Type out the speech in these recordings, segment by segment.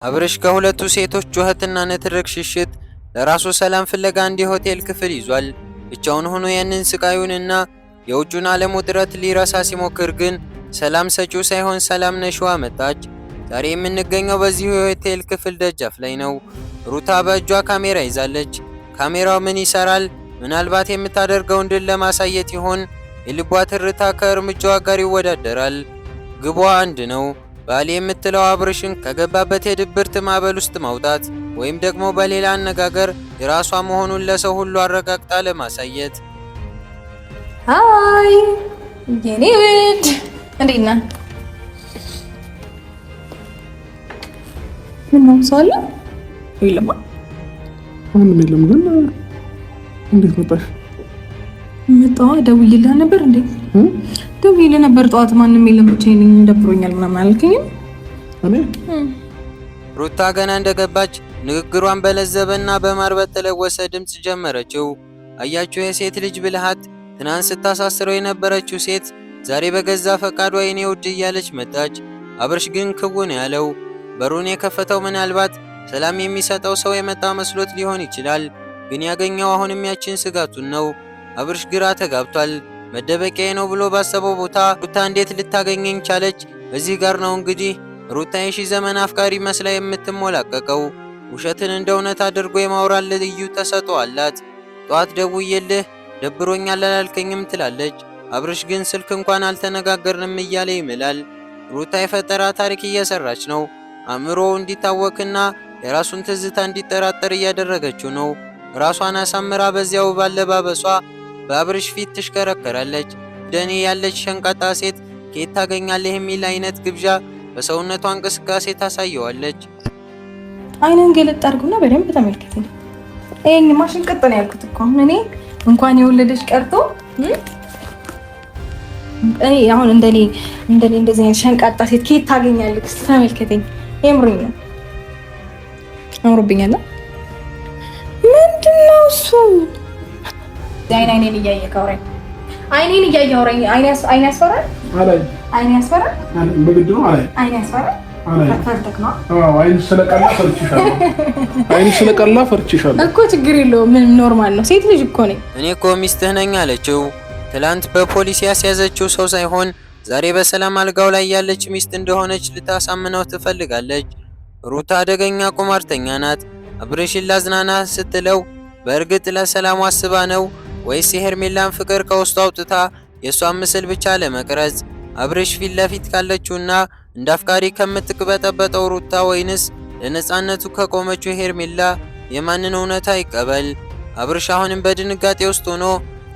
አብርሽ ከሁለቱ ሴቶች ጩኸትና ንትርክ ሽሽት ለራሱ ሰላም ፍለጋ አንድ ሆቴል ክፍል ይዟል። ብቻውን ሆኖ ያንን ስቃዩንና የውጩን ዓለም ውጥረት ሊረሳ ሲሞክር ግን ሰላም ሰጪው ሳይሆን ሰላም ነሽዋ መጣች። ዛሬ የምንገኘው በዚህ የሆቴል ክፍል ደጃፍ ላይ ነው። ሩታ በእጇ ካሜራ ይዛለች። ካሜራው ምን ይሰራል? ምናልባት የምታደርገውን ድል ለማሳየት ይሆን? የልቧ ትርታ ከእርምጃዋ ጋር ይወዳደራል። ግቧ አንድ ነው። ባሌ የምትለው አብርሽን ከገባበት የድብርት ማዕበል ውስጥ ማውጣት ወይም ደግሞ በሌላ አነጋገር የራሷ መሆኑን ለሰው ሁሉ አረጋግጣ ለማሳየት። ሃይ የኔ ውድ እንዴት ነህ? ምን ነው ሰው አለ? የለም ምንም የለም። ግን እንዴት መጣሽ? መጣሁ። ደውዬልህ ነበር እንዴ? ደውዬልህ ነበር ጠዋት። ማንም የለም ብቻዬን ደብሮኛል ምናምን አልከኝም? እኔ ሩታ ገና እንደገባች ንግግሯን በለዘበና በማር በተለወሰ ድምፅ ጀመረችው። አያችሁ የሴት ልጅ ብልሃት። ትናንት ስታሳስረው የነበረችው ሴት ዛሬ በገዛ ፈቃዷ የኔ ውድ እያለች መጣች። አብርሽ ግን ክውን ያለው በሩን የከፈተው ምናልባት ሰላም የሚሰጠው ሰው የመጣ መስሎት ሊሆን ይችላል። ግን ያገኘው አሁንም ያችን ስጋቱን ነው። አብርሽ ግራ ተጋብቷል። መደበቂያዬ ነው ብሎ ባሰበው ቦታ ሩታ እንዴት ልታገኘኝ ቻለች? እዚህ ጋር ነው እንግዲህ ሩታ የሺ ዘመን አፍቃሪ መስላ የምትሞላቀቀው። ውሸትን እንደ እውነት አድርጎ የማውራት ልዩ ተሰጥኦ አላት። ጠዋት ደውዬልህ ደብሮኛል አላልከኝም ትላለች። አብርሽ ግን ስልክ እንኳን አልተነጋገርንም እያለ ይምላል። ሩታ የፈጠራ ታሪክ እየሰራች ነው። አእምሮው እንዲታወክና የራሱን ትዝታ እንዲጠራጠር እያደረገችው ነው። ራሷን አሳምራ በዚያው ባለባበሷ በአብርሽ ፊት ትሽከረከራለች። ደኔ ያለች ሸንቃጣ ሴት ከየት ታገኛለህ የሚል አይነት ግብዣ በሰውነቷ እንቅስቃሴ ታሳየዋለች። አይነን ገለጥ አድርጉና በደንብ ተመልከተኝ። እኔ ማሽን ቀጠነ ያልኩት እኮ እኔ እንኳን የወለደች ቀርቶ እኔ አሁን እንደኔ እንደዚህ አይነት ሸንቃጣ ሴት ከየት ታገኛለህ? እስቲ ተመልከተኝ። የምሩኝ ነው አምሮብኛል። ምንድነው እሱ? አይኔን እያየህ አውራኝ። አይኔን እያየህ አውራኝ። አይኔ ያስፈራል። አይኔ ያስፈራል። በግድ ነው። አይኔ ያስፈራል። አይንሽ ስለቀላ ፈርችሻለሁ እኮ። ችግር የለውም ምንም ኖርማል ነው። ሴት ልጅ እኮ ነኝ እኔ እኮ ሚስትህ ነኝ አለችው። ትላንት በፖሊስ ያስያዘችው ሰው ሳይሆን ዛሬ በሰላም አልጋው ላይ ያለች ሚስት እንደሆነች ልታሳምነው ትፈልጋለች። ሩታ አደገኛ ቁማርተኛ ናት። አብርሽን ላዝናና ስትለው በእርግጥ ለሰላም አስባ ነው ወይስ የሄርሜላን ፍቅር ከውስጡ አውጥታ የእሷን ምስል ብቻ ለመቅረጽ? አብርሽ ፊት ለፊት ካለችውና እንደ አፍቃሪ ከምትቅበጠበጠው ሩታ ወይንስ ለነጻነቱ ከቆመችው ሄርሜላ የማንን እውነታ ይቀበል? አብርሽ አሁንም በድንጋጤ ውስጥ ሆኖ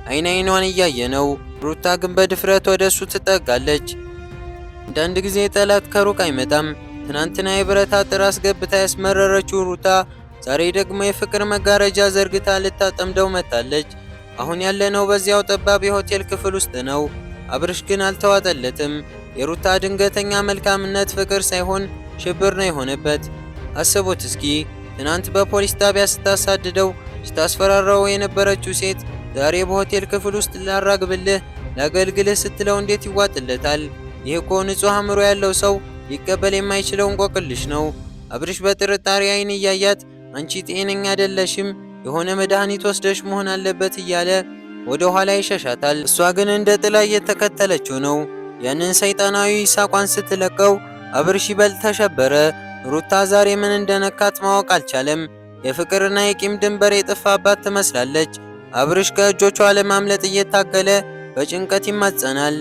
አይኗን እያየ ነው። ሩታ ግን በድፍረት ወደ እሱ ትጠጋለች። አንዳንድ ጊዜ ጠላት ከሩቅ አይመጣም። ትናንትና የብረት አጥር አስገብታ ያስመረረችው ሩታ ዛሬ ደግሞ የፍቅር መጋረጃ ዘርግታ ልታጠምደው መጣለች። አሁን ያለነው በዚያው ጠባብ የሆቴል ክፍል ውስጥ ነው። አብርሽ ግን አልተዋጠለትም። የሩታ ድንገተኛ መልካምነት ፍቅር ሳይሆን ሽብር ነው የሆነበት። አስቡት እስኪ ትናንት በፖሊስ ጣቢያ ስታሳድደው ስታስፈራራው የነበረችው ሴት ዛሬ በሆቴል ክፍል ውስጥ ላራግብልህ ላገልግልህ ስትለው እንዴት ይዋጥለታል? ይህ እኮ ንጹሕ አእምሮ ያለው ሰው ሊቀበል የማይችለው እንቆቅልሽ ነው። አብርሽ በጥርጣሬ አይን እያያት አንቺ ጤነኛ አይደለሽም፣ የሆነ መድኃኒት ወስደሽ መሆን አለበት እያለ ወደ ኋላ ይሸሻታል። እሷ ግን እንደ ጥላ እየተከተለችው ነው። ያንን ሰይጣናዊ ሳቋን ስትለቀው አብርሽ ይበልጥ ተሸበረ። ሩታ ዛሬ ምን እንደነካት ማወቅ አልቻለም። የፍቅርና የቂም ድንበር የጠፋባት ትመስላለች። አብርሽ ከእጆቿ ለማምለጥ እየታገለ በጭንቀት ይማጸናል።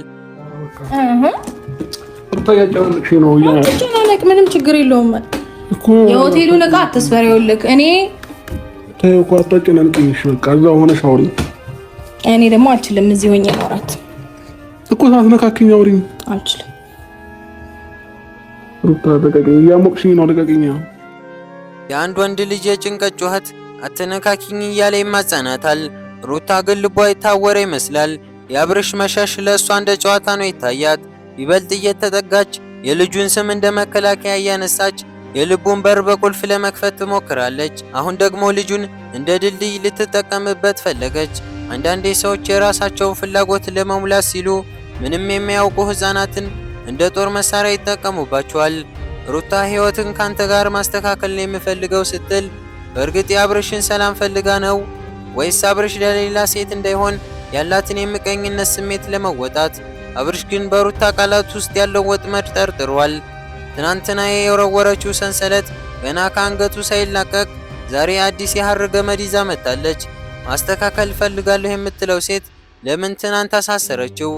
ምንም ችግር የለውም እኮ የሆቴሉን ዕቃ አትስበሪውልክ። እኔ ተይው አታጨናንቅሽ። በቃ እዛው ሆነሽ አውሪ። እኔ ደግሞ አልችልም እዚህ ሆኜ ማውራት እኮ። ሳትነካኪኝ አውሪኝ። አልችልም። ሩታ ደቀቀኝ፣ እያሞቅሽኝ ነው። ደቀቀኝ። የአንድ ወንድ ልጅ የጭንቀት ጩኸት አትነካኪኝ እያለ ይማጸናታል። ሩታ ግን ልቧ የታወረ ይመስላል። የአብርሽ መሸሽ ለእሷ እንደ ጨዋታ ነው ይታያት። ይበልጥ እየተጠጋች የልጁን ስም እንደ መከላከያ እያነሳች የልቡን በር በቁልፍ ለመክፈት ትሞክራለች። አሁን ደግሞ ልጁን እንደ ድልድይ ልትጠቀምበት ፈለገች። አንዳንዴ ሰዎች የራሳቸውን ፍላጎት ለመሙላት ሲሉ ምንም የማያውቁ ሕፃናትን እንደ ጦር መሳሪያ ይጠቀሙባቸዋል። ሩታ ህይወትን ካንተ ጋር ማስተካከል ነው የምፈልገው ስትል በእርግጥ የአብርሽን ሰላም ፈልጋ ነው ወይስ አብርሽ ለሌላ ሴት እንዳይሆን ያላትን የምቀኝነት ስሜት ለመወጣት? አብርሽ ግን በሩታ ቃላት ውስጥ ያለው ወጥመድ ጠርጥሯል። ትናንትና የወረወረችው ሰንሰለት ገና ከአንገቱ ሳይላቀቅ ዛሬ አዲስ የሐር ገመድ ይዛ መጣለች። ማስተካከል ፈልጋለሁ የምትለው ሴት ለምን ትናንት አሳሰረችው?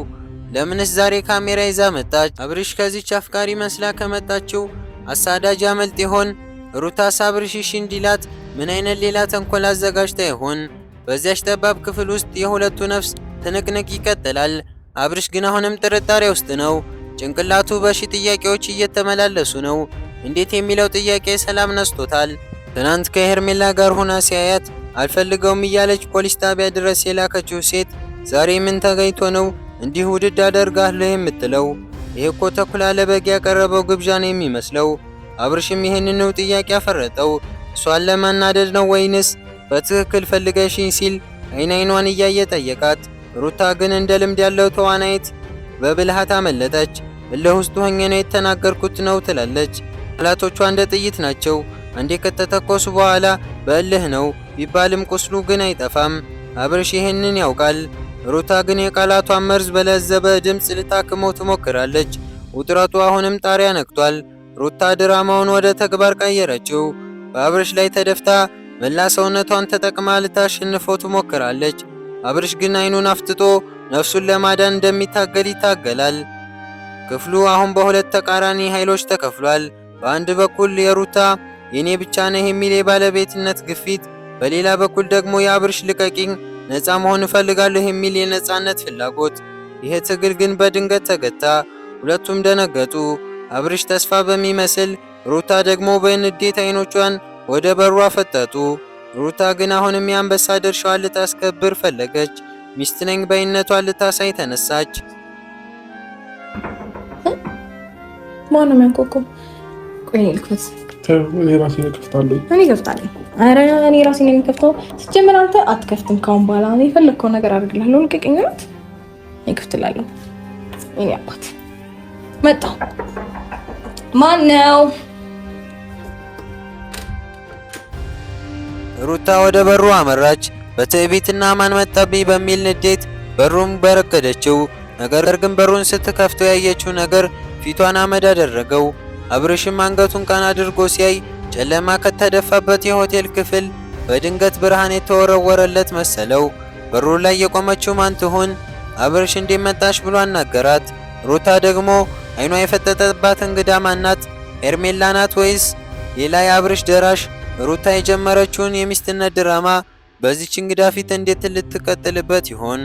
ለምንስ ዛሬ ካሜራ ይዛ መጣች? አብርሽ ከዚች አፍቃሪ መስላ ከመጣችው አሳዳጅ ያመልጥ ይሆን? ሩታስ አብርሽ እሺ እንዲላት ምን አይነት ሌላ ተንኮል አዘጋጅታ ይሆን? በዚያች ጠባብ ክፍል ውስጥ የሁለቱ ነፍስ ትንቅንቅ ይቀጥላል። አብርሽ ግን አሁንም ጥርጣሬ ውስጥ ነው። ጭንቅላቱ በሺ ጥያቄዎች እየተመላለሱ ነው። እንዴት የሚለው ጥያቄ ሰላም ነስቶታል። ትናንት ከሄርሜላ ጋር ሆና ሲያያት አልፈልገውም እያለች ፖሊስ ጣቢያ ድረስ የላከችው ሴት ዛሬ ምን ተገኝቶ ነው እንዲህ ውድድ አደርጋለሁ የምትለው? ይሄ እኮ ተኩላ ለበግ ያቀረበው ግብዣ ነው የሚመስለው። አብርሽም ይህንን ጥያቄ አፈረጠው። እሷን ለማናደድ ነው ወይንስ በትክክል ፈልገሽኝ ሲል አይን አይኗን እያየ ጠየቃት። ሩታ ግን እንደ ልምድ ያለው ተዋናይት በብልሃት አመለጠች። እልህ ውስጥ ሆኜ ነው የተናገርኩት ነው ትላለች። ቃላቶቿ እንደ ጥይት ናቸው። አንዴ ከተተኮሱ በኋላ በእልህ ነው ቢባልም ቁስሉ ግን አይጠፋም። አብርሽ ይህንን ያውቃል። ሩታ ግን የቃላቷን መርዝ በለዘበ ድምፅ ልታክመው ትሞክራለች። ውጥረቱ አሁንም ጣሪያ ነክቷል። ሩታ ድራማውን ወደ ተግባር ቀየረችው። በአብርሽ ላይ ተደፍታ መላ ሰውነቷን ተጠቅማ ልታሸንፈው ትሞክራለች። አብርሽ ግን አይኑን አፍጥጦ ነፍሱን ለማዳን እንደሚታገል ይታገላል። ክፍሉ አሁን በሁለት ተቃራኒ ኃይሎች ተከፍሏል። በአንድ በኩል የሩታ የኔ ብቻ ነህ የሚል የባለቤትነት ግፊት፣ በሌላ በኩል ደግሞ የአብርሽ ልቀቂኝ፣ ነፃ መሆን እፈልጋለሁ የሚል የነፃነት ፍላጎት። ይሄ ትግል ግን በድንገት ተገታ። ሁለቱም ደነገጡ። አብርሽ ተስፋ በሚመስል፣ ሩታ ደግሞ በንዴት አይኖቿን ወደ በሩ አፈጠጡ። ሩታ ግን አሁንም የአንበሳ ድርሻዋን ልታስከብር ፈለገች። ሚስት ነኝ ባይነቷን ልታሳይ ተነሳች። ማን ነው የሚያንኳኳው? ቆይ ልክፈት። እኔ ራሴ ነው ከፍታለሁ። እኔ ከፍታለሁ። ኧረ እኔ ራሴ ነው የምከፍተው። ሲጀመር አንተ አትከፍትም። ካሁን በኋላ እኔ የፈለግከው ነገር አድርግልሃለሁ። ልቀቀኝ ናት። እኔ ከፍትላለሁ። እኔ አባት መጣ። ማን ነው? ሩታ ወደ በሩ አመራች። በትዕቢትና ማን መጣብኝ በሚል ንዴት በሩን በረገደችው። ነገር ግን በሩን ስትከፍተው ያየችው ነገር ፊቷን አመድ አደረገው። አብርሽም አንገቱን ቀና አድርጎ ሲያይ ጨለማ ከተደፋበት የሆቴል ክፍል በድንገት ብርሃን የተወረወረለት መሰለው። በሩ ላይ የቆመችው ማን ትሆን? አብርሽ እንዴት መጣሽ ብሎ አናገራት። ሩታ ደግሞ አይኗ የፈጠጠባት እንግዳ ማናት? ሄርሜላ ናት ወይስ ሌላ የአብርሽ ደራሽ? ሩታ የጀመረችውን የሚስትነት ድራማ በዚች እንግዳ ፊት እንዴት ልትቀጥልበት ይሆን?